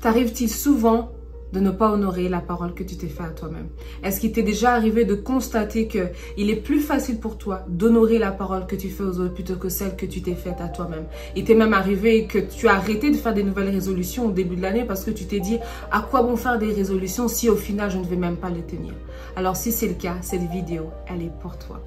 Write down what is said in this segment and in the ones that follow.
T'arrive-t-il souvent de ne pas honorer la parole que tu t'es faite à toi-même? Est-ce qu'il t'est déjà arrivé de constater qu'il est plus facile pour toi d'honorer la parole que tu fais aux autres plutôt que celle que tu t'es faite à toi-même? Il t'est même arrivé que tu as arrêté de faire des nouvelles résolutions au début de l'année parce que tu t'es dit à quoi bon faire des résolutions si au final je ne vais même pas les tenir? Alors si c'est le cas, cette vidéo, elle est pour toi.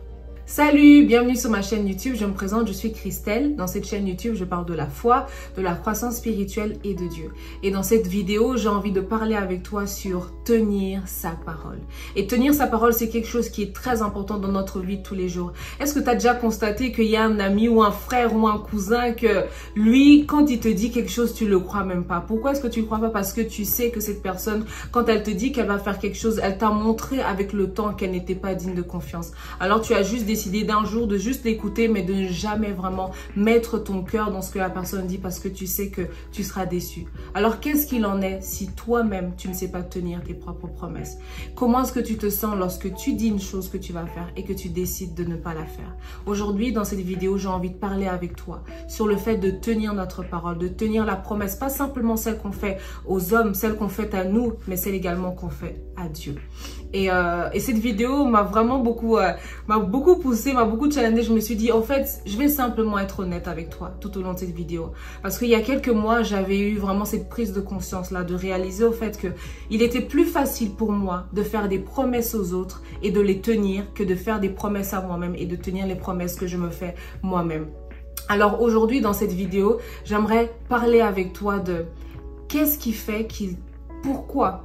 Salut, bienvenue sur ma chaîne YouTube, je me présente, je suis Christelle. Dans cette chaîne YouTube, je parle de la foi, de la croissance spirituelle et de Dieu. Et dans cette vidéo, j'ai envie de parler avec toi sur tenir sa parole. Et tenir sa parole, c'est quelque chose qui est très important dans notre vie de tous les jours. Est-ce que tu as déjà constaté qu'il y a un ami ou un frère ou un cousin que lui, quand il te dit quelque chose, tu le crois même pas? Pourquoi est-ce que tu le crois pas? Parce que tu sais que cette personne, quand elle te dit qu'elle va faire quelque chose, elle t'a montré avec le temps qu'elle n'était pas digne de confiance. Alors tu as juste décidé d'un jour de juste l'écouter, mais de ne jamais vraiment mettre ton cœur dans ce que la personne dit parce que tu sais que tu seras déçu. Alors qu'est-ce qu'il en est si toi-même tu ne sais pas tenir tes propres promesses? Comment est-ce que tu te sens lorsque tu dis une chose que tu vas faire et que tu décides de ne pas la faire? Aujourd'hui, dans cette vidéo, j'ai envie de parler avec toi sur le fait de tenir notre parole, de tenir la promesse, pas simplement celle qu'on fait aux hommes, celle qu'on fait à nous, mais celle également qu'on fait à Dieu. Et cette vidéo m'a vraiment beaucoup poussé, m'a beaucoup challengé. Je me suis dit, en fait, je vais simplement être honnête avec toi tout au long de cette vidéo. Parce qu'il y a quelques mois, j'avais eu vraiment cette prise de conscience-là, de réaliser au fait qu'il était plus facile pour moi de faire des promesses aux autres et de les tenir que de faire des promesses à moi-même et de tenir les promesses que je me fais moi-même. Alors aujourd'hui, dans cette vidéo, j'aimerais parler avec toi de qu'est-ce qui fait pourquoi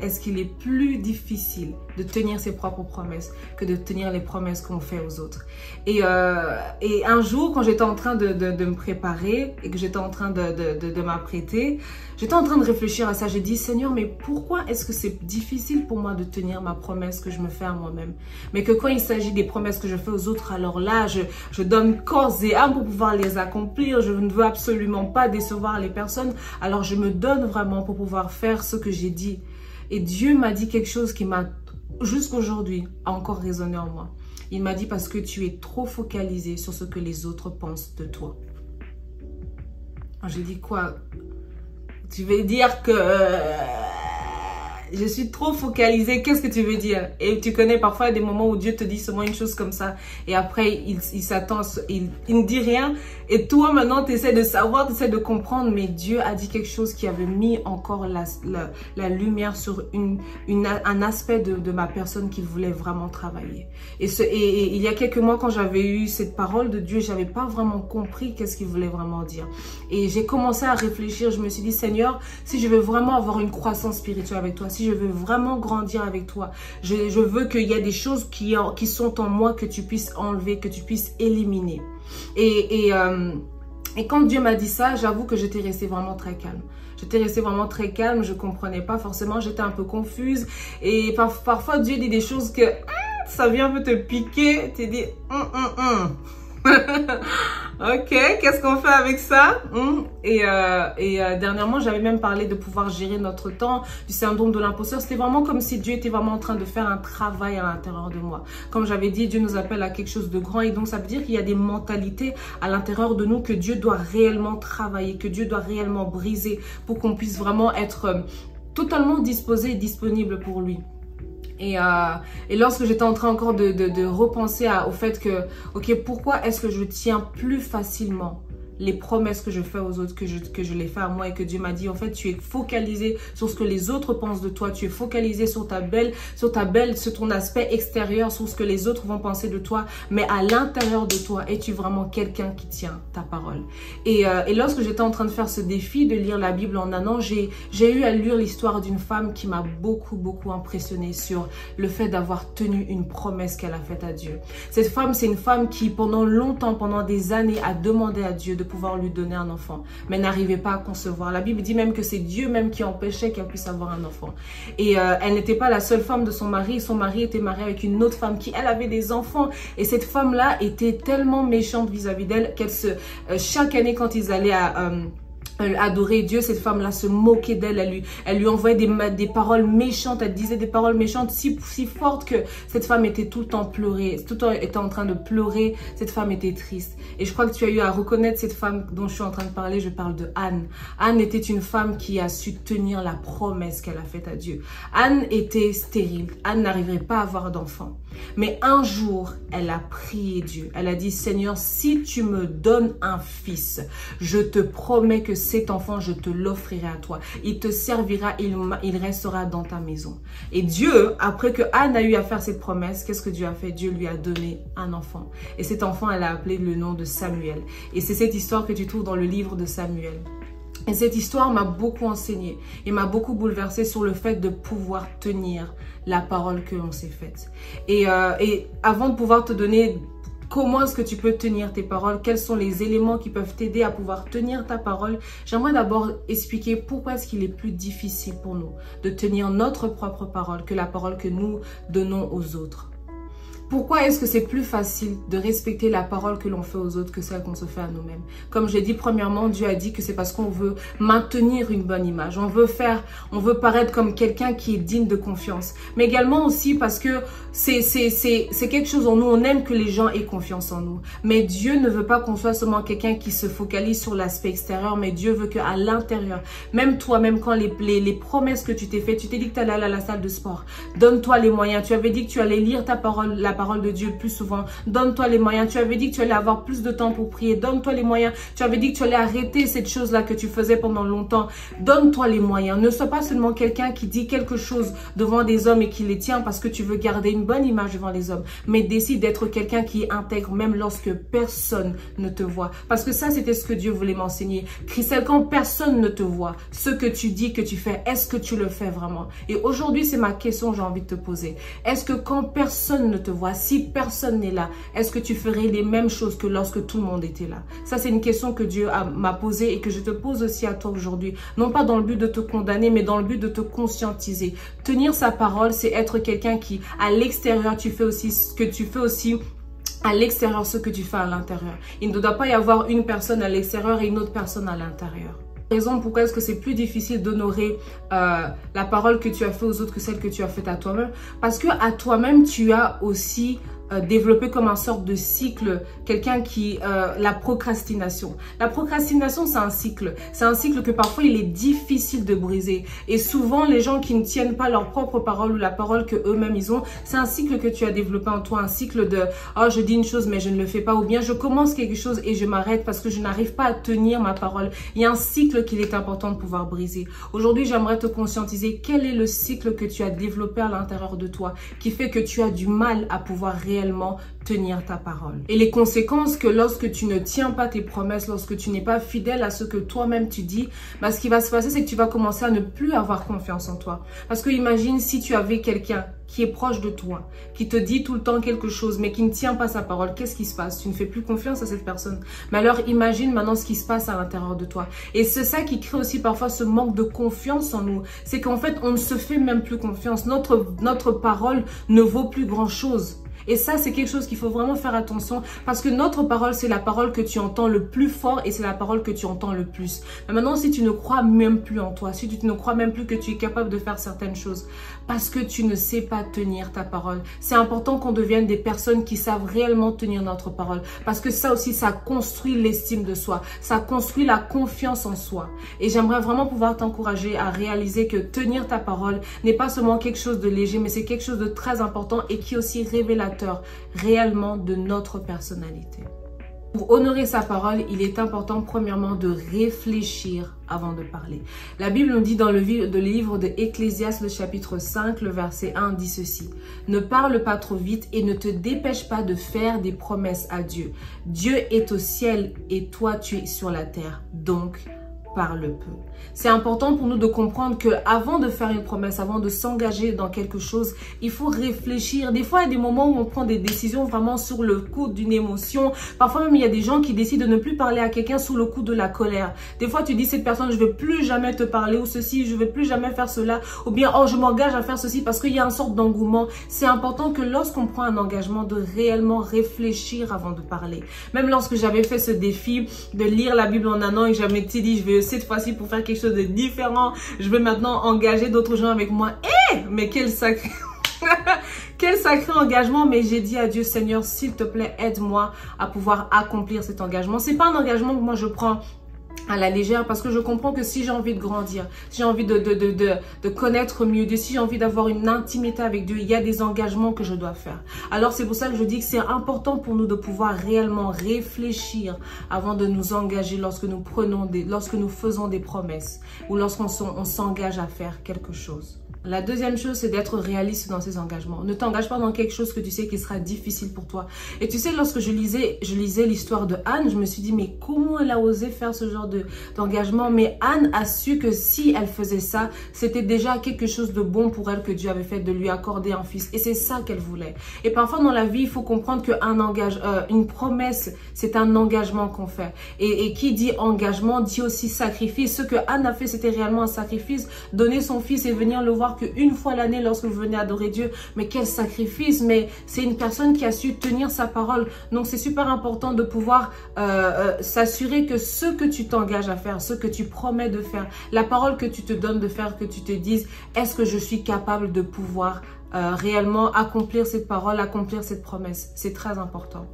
est-ce qu'il est plus difficile de tenir ses propres promesses que de tenir les promesses qu'on fait aux autres? Et un jour, quand j'étais en train de me préparer et que j'étais en train de m'apprêter, j'étais en train de réfléchir à ça. J'ai dit, Seigneur, mais pourquoi est-ce que c'est difficile pour moi de tenir ma promesse que je me fais à moi-même? Mais que quand il s'agit des promesses que je fais aux autres, alors là, je donne corps et âme pour pouvoir les accomplir. Je ne veux absolument pas décevoir les personnes. Alors je me donne vraiment pour pouvoir faire ce que j'ai dit. Et Dieu m'a dit quelque chose qui m'a, jusqu'aujourd'hui, encore résonné en moi. Il m'a dit parce que tu es trop focalisé sur ce que les autres pensent de toi. J'ai dit quoi? Tu veux dire que je suis trop focalisée? Qu'est-ce que tu veux dire? Et tu connais parfois des moments où Dieu te dit seulement une chose comme ça. Et après, il s'attend, il ne dit rien. Et toi, maintenant, tu essaies de savoir, tu essaies de comprendre. Mais Dieu a dit quelque chose qui avait mis encore la lumière sur un aspect de ma personne qu'il voulait vraiment travailler. Et il y a quelques mois, quand j'avais eu cette parole de Dieu, je n'avais pas vraiment compris qu'est-ce qu'il voulait vraiment dire. Et j'ai commencé à réfléchir. Je me suis dit, Seigneur, si je veux vraiment avoir une croissance spirituelle avec toi, si je veux vraiment grandir avec toi, je veux qu'il y ait des choses qui sont en moi que tu puisses enlever, que tu puisses éliminer. Et quand Dieu m'a dit ça, j'avoue que j'étais restée vraiment très calme. J'étais restée vraiment très calme, je ne comprenais pas forcément, j'étais un peu confuse. Et parfois, Dieu dit des choses que ça vient un peu te piquer. Tu dis, ok, qu'est-ce qu'on fait avec ça? Et dernièrement, j'avais même parlé de pouvoir gérer notre temps, du syndrome de l'imposteur. C'était vraiment comme si Dieu était vraiment en train de faire un travail à l'intérieur de moi. Comme j'avais dit, Dieu nous appelle à quelque chose de grand. Et donc, ça veut dire qu'il y a des mentalités à l'intérieur de nous que Dieu doit réellement travailler, que Dieu doit réellement briser pour qu'on puisse vraiment être totalement disposé et disponible pour lui. Et lorsque j'étais en train encore de repenser au fait que, ok, pourquoi est-ce que je tiens plus facilement les promesses que je fais aux autres que je les fais à moi, et que Dieu m'a dit, en fait, tu es focalisé sur ce que les autres pensent de toi, tu es focalisé sur ton aspect extérieur, sur ce que les autres vont penser de toi, mais à l'intérieur de toi, es-tu vraiment quelqu'un qui tient ta parole? Et lorsque j'étais en train de faire ce défi de lire la Bible en un an, j'ai eu à lire l'histoire d'une femme qui m'a beaucoup impressionnée sur le fait d'avoir tenu une promesse qu'elle a faite à Dieu. Cette femme, c'est une femme qui, pendant longtemps, pendant des années, a demandé à Dieu de pouvoir lui donner un enfant, mais n'arrivait pas à concevoir. La Bible dit même que c'est Dieu même qui empêchait qu'elle puisse avoir un enfant. Et elle n'était pas la seule femme de son mari. Son mari était marié avec une autre femme qui, elle, avait des enfants. Et cette femme-là était tellement méchante vis-à-vis d'elle qu'elle chaque année, quand ils allaient adorer Dieu, cette femme-là se moquait d'elle, elle lui envoyait des paroles méchantes, elle disait des paroles méchantes si fortes que cette femme était tout le temps pleurée, tout le temps était en train de pleurer, cette femme était triste. Et je crois que tu as eu à reconnaître cette femme dont je suis en train de parler, je parle de Anne. Anne était une femme qui a su tenir la promesse qu'elle a faite à Dieu. Anne était stérile, Anne n'arriverait pas à avoir d'enfant. Mais un jour, elle a prié Dieu. Elle a dit, Seigneur, si tu me donnes un fils, je te promets que cet enfant, je te l'offrirai à toi. Il te servira, il restera dans ta maison. Et Dieu, après que Anne a eu à faire cette promesse, qu'est-ce que Dieu a fait? Dieu lui a donné un enfant. Et cet enfant, elle a appelé le nom de Samuel. Et c'est cette histoire que tu trouves dans le livre de Samuel. Et cette histoire m'a beaucoup enseigné et m'a beaucoup bouleversée sur le fait de pouvoir tenir la parole que l'on s'est faite. Et avant de pouvoir te donner comment est-ce que tu peux tenir tes paroles, quels sont les éléments qui peuvent t'aider à pouvoir tenir ta parole, j'aimerais d'abord expliquer pourquoi est-ce qu'il est plus difficile pour nous de tenir notre propre parole que la parole que nous donnons aux autres. Pourquoi est-ce que c'est plus facile de respecter la parole que l'on fait aux autres que celle qu'on se fait à nous-mêmes? Comme je l'ai dit, premièrement, Dieu a dit que c'est parce qu'on veut maintenir une bonne image. On veut paraître comme quelqu'un qui est digne de confiance. Mais également aussi parce que c'est quelque chose en nous. On aime que les gens aient confiance en nous. Mais Dieu ne veut pas qu'on soit seulement quelqu'un qui se focalise sur l'aspect extérieur, mais Dieu veut qu'à l'intérieur, même toi, même quand les promesses que tu t'es faites, tu t'es dit que tu allais aller à la salle de sport. Donne-toi les moyens. Tu avais dit que tu allais lire ta parole, la parole de Dieu plus souvent. Donne-toi les moyens. Tu avais dit que tu allais avoir plus de temps pour prier. Donne-toi les moyens. Tu avais dit que tu allais arrêter cette chose-là que tu faisais pendant longtemps. Donne-toi les moyens. Ne sois pas seulement quelqu'un qui dit quelque chose devant des hommes et qui les tient parce que tu veux garder une bonne image devant les hommes. Mais décide d'être quelqu'un qui est intègre même lorsque personne ne te voit. Parce que ça, c'était ce que Dieu voulait m'enseigner. Christelle, quand personne ne te voit, ce que tu dis, que tu fais, est-ce que tu le fais vraiment? Et aujourd'hui, c'est ma question que j'ai envie de te poser. Est-ce que quand personne ne te voit, si personne n'est là, est-ce que tu ferais les mêmes choses que lorsque tout le monde était là? Ça, c'est une question que Dieu m'a posée et que je te pose aussi à toi aujourd'hui. Non pas dans le but de te condamner, mais dans le but de te conscientiser. Tenir sa parole, c'est être quelqu'un qui, à l'extérieur, tu fais aussi ce que tu fais aussi à l'extérieur, ce que tu fais à l'intérieur. Il ne doit pas y avoir une personne à l'extérieur et une autre personne à l'intérieur. Raison pourquoi est-ce que c'est plus difficile d'honorer la parole que tu as fait aux autres que celle que tu as faite à toi-même? Parce que à toi-même, tu as aussi développé comme un sorte de cycle, quelqu'un qui la procrastination. La procrastination, c'est un cycle. C'est un cycle que parfois il est difficile de briser. Et souvent, les gens qui ne tiennent pas leur propre parole ou la parole que eux-mêmes ils ont, c'est un cycle que tu as développé en toi, un cycle de oh, je dis une chose mais je ne le fais pas, ou bien je commence quelque chose et je m'arrête parce que je n'arrive pas à tenir ma parole. Il y a un cycle qu'il est important de pouvoir briser. Aujourd'hui, j'aimerais te conscientiser quel est le cycle que tu as développé à l'intérieur de toi qui fait que tu as du mal à pouvoir réellement tenir ta parole. Et les conséquences que lorsque tu ne tiens pas tes promesses, lorsque tu n'es pas fidèle à ce que toi-même tu dis, bah, ce qui va se passer, c'est que tu vas commencer à ne plus avoir confiance en toi. Parce que imagine si tu avais quelqu'un qui est proche de toi, qui te dit tout le temps quelque chose, mais qui ne tient pas sa parole, qu'est-ce qui se passe? Tu ne fais plus confiance à cette personne. Mais alors imagine maintenant ce qui se passe à l'intérieur de toi. Et c'est ça qui crée aussi parfois ce manque de confiance en nous. C'est qu'en fait, on ne se fait même plus confiance. Notre parole ne vaut plus grand-chose. Et ça, c'est quelque chose qu'il faut vraiment faire attention parce que notre parole, c'est la parole que tu entends le plus fort et c'est la parole que tu entends le plus. Mais maintenant, si tu ne crois même plus en toi, si tu ne crois même plus que tu es capable de faire certaines choses parce que tu ne sais pas tenir ta parole, c'est important qu'on devienne des personnes qui savent réellement tenir notre parole parce que ça aussi, ça construit l'estime de soi, ça construit la confiance en soi. Et j'aimerais vraiment pouvoir t'encourager à réaliser que tenir ta parole n'est pas seulement quelque chose de léger, mais c'est quelque chose de très important et qui est aussi révélateur réellement de notre personnalité. Pour honorer sa parole, il est important premièrement de réfléchir avant de parler. La Bible nous dit dans le livre de Ecclésiaste, le chapitre 5, le verset 1, dit ceci. Ne parle pas trop vite et ne te dépêche pas de faire des promesses à Dieu. Dieu est au ciel et toi tu es sur la terre. Donc, parle peu. C'est important pour nous de comprendre que avant de faire une promesse, avant de s'engager dans quelque chose, il faut réfléchir. Des fois, il y a des moments où on prend des décisions vraiment sur le coup d'une émotion. Parfois même, il y a des gens qui décident de ne plus parler à quelqu'un sous le coup de la colère. Des fois, tu dis cette personne, je ne vais plus jamais te parler ou ceci, je ne vais plus jamais faire cela. Ou bien, oh, je m'engage à faire ceci parce qu'il y a une sorte d'engouement. C'est important que lorsqu'on prend un engagement, de réellement réfléchir avant de parler. Même lorsque j'avais fait ce défi de lire la Bible en un an et que j'avais dit, je vais cette fois-ci, pour faire quelque chose de différent, je veux maintenant engager d'autres gens avec moi. Mais quel sacré... Quel sacré engagement, mais j'ai dit à Dieu, Seigneur, s'il te plaît, aide-moi à pouvoir accomplir cet engagement. C'est pas un engagement que moi je prends à la légère, parce que je comprends que si j'ai envie de grandir, si j'ai envie de connaître mieux Dieu, si j'ai envie d'avoir une intimité avec Dieu, il y a des engagements que je dois faire. Alors c'est pour ça que je dis que c'est important pour nous de pouvoir réellement réfléchir avant de nous engager lorsque nous faisons des promesses ou lorsqu'on s'engage à faire quelque chose. La deuxième chose, c'est d'être réaliste dans ses engagements. Ne t'engage pas dans quelque chose que tu sais qui sera difficile pour toi. Et tu sais, lorsque je lisais l'histoire de Anne, je me suis dit, mais comment elle a osé faire ce genre d'engagement? Mais Anne a su que si elle faisait ça, c'était déjà quelque chose de bon pour elle que Dieu avait fait, de lui accorder un fils. Et c'est ça qu'elle voulait. Et parfois dans la vie, il faut comprendre une promesse, c'est un engagement qu'on fait. Et qui dit engagement, dit aussi sacrifice. Ce que Anne a fait, c'était réellement un sacrifice. Donner son fils et venir le voir qu'une fois l'année lorsque vous venez adorer Dieu. Mais quel sacrifice! Mais c'est une personne qui a su tenir sa parole. Donc c'est super important de pouvoir s'assurer que ce que tu t'engages à faire, ce que tu promets de faire, la parole que tu te donnes de faire, que tu te dises, est-ce que je suis capable de pouvoir réellement accomplir cette parole, accomplir cette promesse? C'est très important.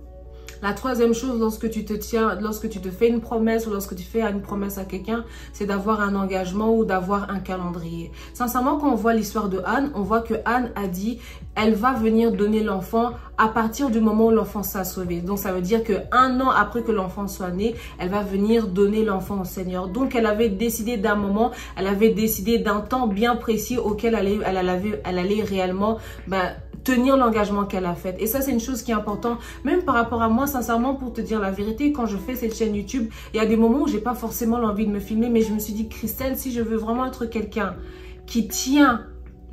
La troisième chose, lorsque tu te fais une promesse ou lorsque tu fais une promesse à quelqu'un, c'est d'avoir un engagement ou d'avoir un calendrier. Sincèrement, quand on voit l'histoire de Anne, on voit que Anne a dit, elle va venir donner l'enfant à partir du moment où l'enfant sera sauvé. Donc, ça veut dire qu'un an après que l'enfant soit né, elle va venir donner l'enfant au Seigneur. Donc, elle avait décidé d'un moment, elle avait décidé d'un temps bien précis auquel elle allait réellement tenir l'engagement qu'elle a fait. Et ça, c'est une chose qui est importante, même par rapport à moi, sincèrement, pour te dire la vérité, quand je fais cette chaîne YouTube, il y a des moments où j'ai pas forcément l'envie de me filmer, mais je me suis dit, Christelle, si je veux vraiment être quelqu'un qui tient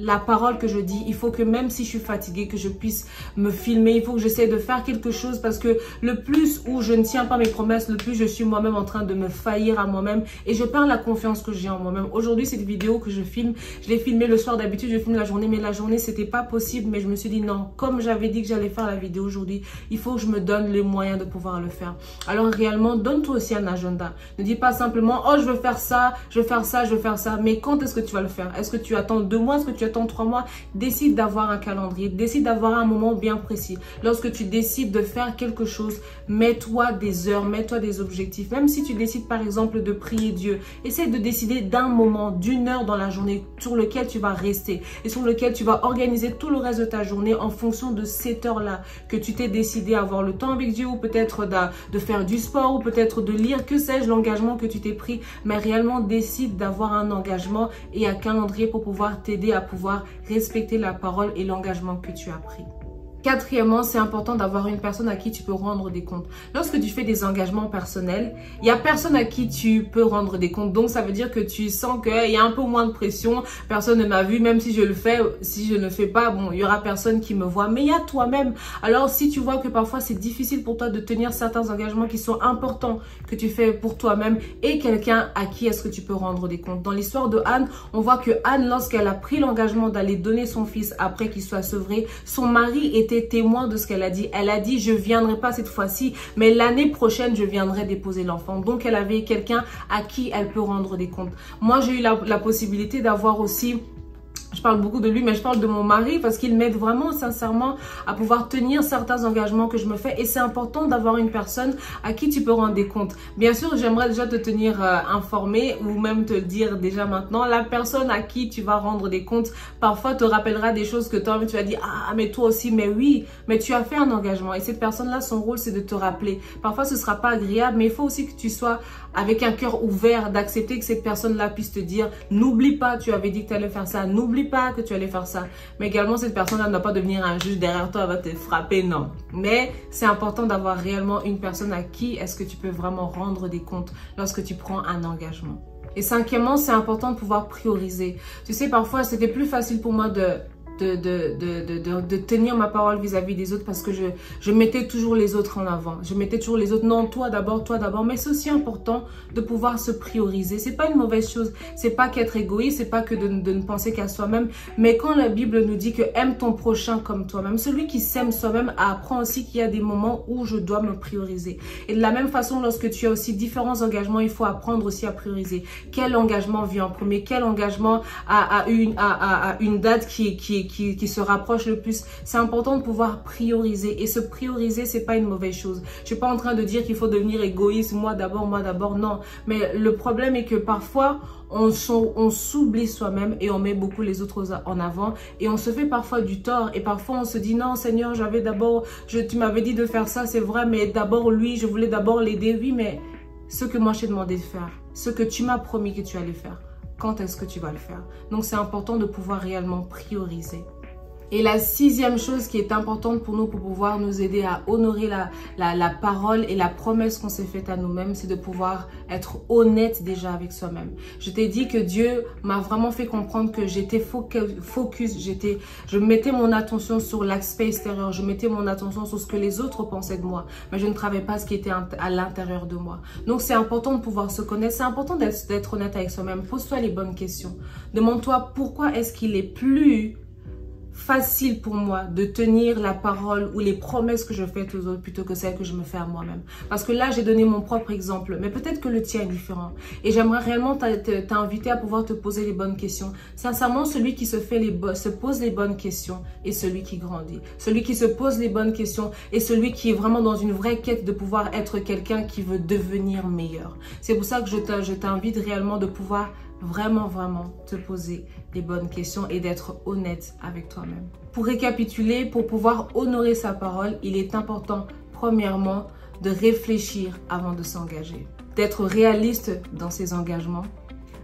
la parole que je dis, il faut que même si je suis fatiguée, que je puisse me filmer, il faut que j'essaie de faire quelque chose, parce que le plus où je ne tiens pas mes promesses, le plus je suis moi-même en train de me faillir à moi-même et je perds la confiance que j'ai en moi-même. Aujourd'hui, cette vidéo que je filme, je l'ai filmée le soir. D'habitude, je filme la journée, mais la journée, c'était pas possible. Mais je me suis dit non, comme j'avais dit que j'allais faire la vidéo aujourd'hui, il faut que je me donne les moyens de pouvoir le faire. Alors réellement, donne-toi aussi un agenda. Ne dis pas simplement, oh, je veux faire ça, je veux faire ça, je veux faire ça. Mais quand est-ce que tu vas le faire? Est-ce que tu attends 2 mois? Est-ce que tu attends 3 mois? Décide d'avoir un calendrier, décide d'avoir un moment bien précis. Lorsque tu décides de faire quelque chose, mets-toi des heures, mets-toi des objectifs. Même si tu décides par exemple de prier Dieu, essaie de décider d'un moment, d'une heure dans la journée sur lequel tu vas rester et sur lequel tu vas organiser tout le reste de ta journée en fonction de cette heure-là que tu t'es décidé à avoir le temps avec Dieu, ou peut-être de faire du sport, ou peut-être de lire, que sais-je, l'engagement que tu t'es pris. Mais réellement décide d'avoir un engagement et un calendrier pour pouvoir t'aider à pouvoir respecter la parole et l'engagement que tu as pris. Quatrièmement, c'est important d'avoir une personne à qui tu peux rendre des comptes. Lorsque tu fais des engagements personnels, il n'y a personne à qui tu peux rendre des comptes. Donc, ça veut dire que tu sens qu'il y a un peu moins de pression. Personne ne m'a vu, même si je le fais. Si je ne le fais pas, bon, il y aura personne qui me voit. Mais il y a toi-même. Alors, si tu vois que parfois, c'est difficile pour toi de tenir certains engagements qui sont importants que tu fais pour toi-même, et quelqu'un à qui est-ce que tu peux rendre des comptes. Dans l'histoire de Anne, on voit que Anne, lorsqu'elle a pris l'engagement d'aller donner son fils après qu'il soit sevré, son mari était témoin de ce qu'elle a dit. Elle a dit, je viendrai pas cette fois-ci, mais l'année prochaine, je viendrai déposer l'enfant. Donc, elle avait quelqu'un à qui elle peut rendre des comptes. Moi, j'ai eu la possibilité d'avoir aussi... Je parle beaucoup de lui, mais je parle de mon mari parce qu'il m'aide vraiment sincèrement à pouvoir tenir certains engagements que je me fais. Et c'est important d'avoir une personne à qui tu peux rendre des comptes. Bien sûr, j'aimerais déjà te tenir informé, ou même te le dire déjà maintenant. La personne à qui tu vas rendre des comptes parfois te rappellera des choses que toi-même tu vas dire, ah mais toi aussi, mais oui, mais tu as fait un engagement. Et cette personne-là, son rôle, c'est de te rappeler. Parfois, ce sera pas agréable, mais il faut aussi que tu sois avec un cœur ouvert, d'accepter que cette personne-là puisse te dire, n'oublie pas, tu avais dit que tu allais faire ça, n'oublie pas que tu allais faire ça. Mais également, cette personne-là ne doit pas devenir un juge derrière toi, elle va te frapper, non. Mais c'est important d'avoir réellement une personne à qui est-ce que tu peux vraiment rendre des comptes lorsque tu prends un engagement. Et cinquièmement, c'est important de pouvoir prioriser. Tu sais, parfois, c'était plus facile pour moi de de tenir ma parole vis-à-vis des autres parce que je mettais toujours les autres en avant. Je mettais toujours les autres. Non, toi d'abord. Mais c'est aussi important de pouvoir se prioriser. C'est pas une mauvaise chose. C'est pas qu'être égoïste. C'est pas que de ne penser qu'à soi-même. Mais quand la Bible nous dit que aime ton prochain comme toi-même, celui qui s'aime soi-même apprend aussi qu'il y a des moments où je dois me prioriser. Et de la même façon, lorsque tu as aussi différents engagements, il faut apprendre aussi à prioriser. Quel engagement vient en premier? Quel engagement a une date qui se rapproche le plus? C'est important de pouvoir prioriser. Et se prioriser, c'est pas une mauvaise chose. Je suis pas en train de dire qu'il faut devenir égoïste, moi d'abord, non. Mais le problème est que parfois, on s'oublie soi-même et on met beaucoup les autres en avant et on se fait parfois du tort et parfois on se dit non Seigneur, tu m'avais dit de faire ça, c'est vrai, mais d'abord lui, je voulais d'abord l'aider. Oui, mais ce que moi je t'ai demandé de faire, ce que tu m'as promis que tu allais faire, quand est-ce que tu vas le faire? Donc c'est important de pouvoir réellement prioriser. Et la sixième chose qui est importante pour nous, pour pouvoir nous aider à honorer la parole et la promesse qu'on s'est faite à nous-mêmes, c'est de pouvoir être honnête déjà avec soi-même. Je t'ai dit que Dieu m'a vraiment fait comprendre que j'étais focus, je mettais mon attention sur l'aspect extérieur, je mettais mon attention sur ce que les autres pensaient de moi, mais je ne travaillais pas ce qui était à l'intérieur de moi. Donc c'est important de pouvoir se connaître, c'est important d'être honnête avec soi-même. Pose-toi les bonnes questions. Demande-toi pourquoi est-ce qu'il est plus facile pour moi de tenir la parole ou les promesses que je fais aux autres plutôt que celles que je me fais à moi-même. Parce que là, j'ai donné mon propre exemple, mais peut-être que le tien est différent. Et j'aimerais réellement t'inviter à pouvoir te poser les bonnes questions. Sincèrement, celui qui se pose les bonnes questions est celui qui grandit. Celui qui se pose les bonnes questions est celui qui est vraiment dans une vraie quête de pouvoir être quelqu'un qui veut devenir meilleur. C'est pour ça que je t'invite réellement de pouvoir vraiment te poser les bonnes questions et d'être honnête avec toi-même. Pour récapituler, pour pouvoir honorer sa parole, il est important, premièrement, de réfléchir avant de s'engager, d'être réaliste dans ses engagements,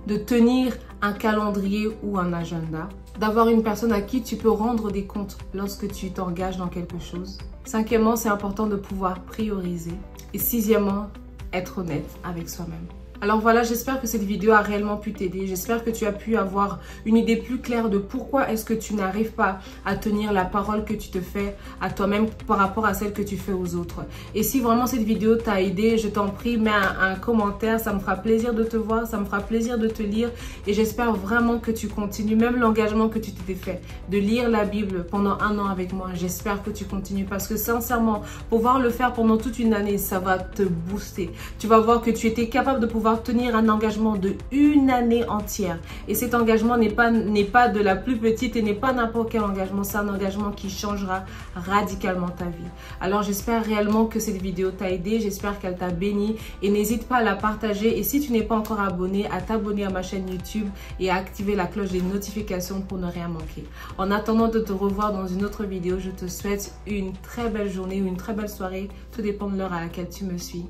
de tenir un calendrier ou un agenda, d'avoir une personne à qui tu peux rendre des comptes lorsque tu t'engages dans quelque chose. Cinquièmement, c'est important de pouvoir prioriser. Et sixièmement, être honnête avec soi-même. Alors voilà, j'espère que cette vidéo a réellement pu t'aider. J'espère que tu as pu avoir une idée plus claire de pourquoi est-ce que tu n'arrives pas à tenir la parole que tu te fais à toi-même par rapport à celle que tu fais aux autres. Et si vraiment cette vidéo t'a aidé, je t'en prie, mets un commentaire. Ça me fera plaisir de te voir, ça me fera plaisir de te lire. Et j'espère vraiment que tu continues, même l'engagement que tu t'étais fait, de lire la Bible pendant 1 an avec moi. J'espère que tu continues parce que sincèrement, pouvoir le faire pendant toute une année, ça va te booster. Tu vas voir que tu étais capable de pouvoir tenir un engagement de 1 année entière. Et cet engagement n'est pas de la plus petite et n'est pas n'importe quel engagement. C'est un engagement qui changera radicalement ta vie. Alors j'espère réellement que cette vidéo t'a aidé. J'espère qu'elle t'a béni. Et n'hésite pas à la partager. Et si tu n'es pas encore abonné, à t'abonner à ma chaîne YouTube et à activer la cloche des notifications pour ne rien manquer. En attendant de te revoir dans une autre vidéo, je te souhaite une très belle journée ou une très belle soirée. Tout dépend de l'heure à laquelle tu me suis.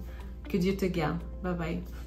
Que Dieu te garde. Bye bye.